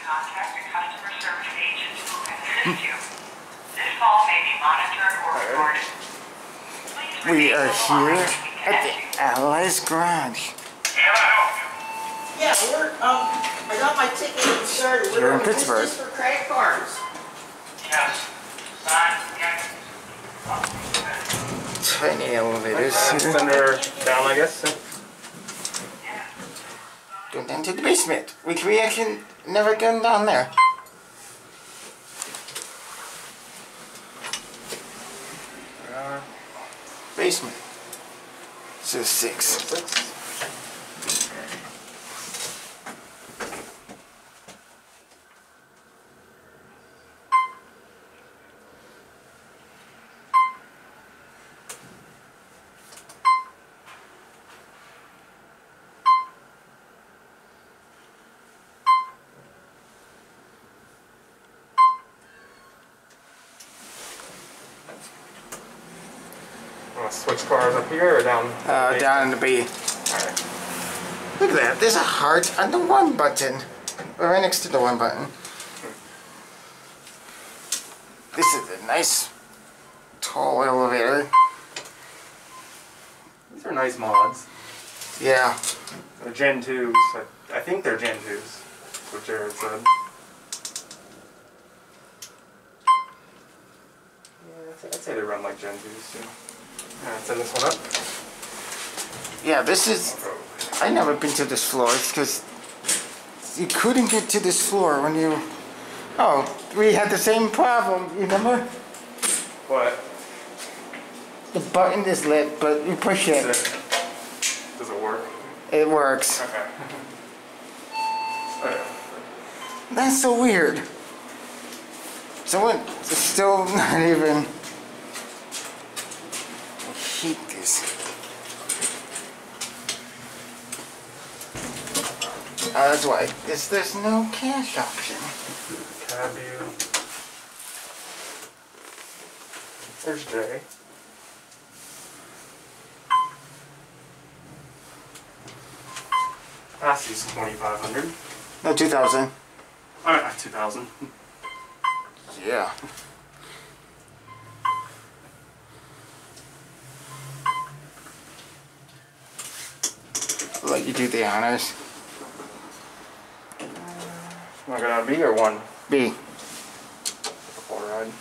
contact a customer service agent who can assist you. This call may be monitored or recorded. We are here at the Allies Garage. Yeah, I got my ticket and started. Here in Pittsburgh. Westys for credit cards. Yes. Sign. Tiny elevators Send here. her down, I guess. Go down to the basement. We actually never gone down there. Basement. So 6. Switch cars up here or down? Down in the B. Alright. Look at that. There's a heart on the 1 button. Right next to the 1 button. This is a nice, tall elevator. These are nice mods. Yeah. They're Gen 2s. I think they're Gen 2s. That's what Jared said. Yeah, I'd say they run like Gen 2s too. Alright, send this one up. Yeah, this is... I never been to this floor because you couldn't get to this floor when you... Oh, we had the same problem, you remember? What? The button is lit, but you push it. Does it work? It works. Okay. Oh, That's so weird. Someone is still not even... I hate this. That's why there's no cash option. Cab view. There's Jay. Passie's 2,500. No, 2,000. Alright, 2,000. Yeah. I'll let you do the honors. Am I gonna B or 1? B. Full ride.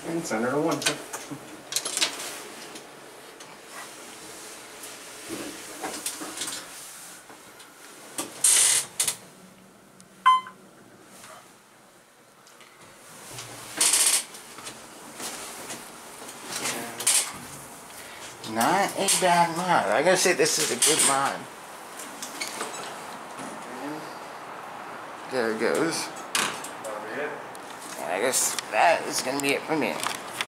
And send her to 1. Not a bad mod. I gotta say this is a good mod. There it goes. That'll be it. And I guess that is gonna be it for me.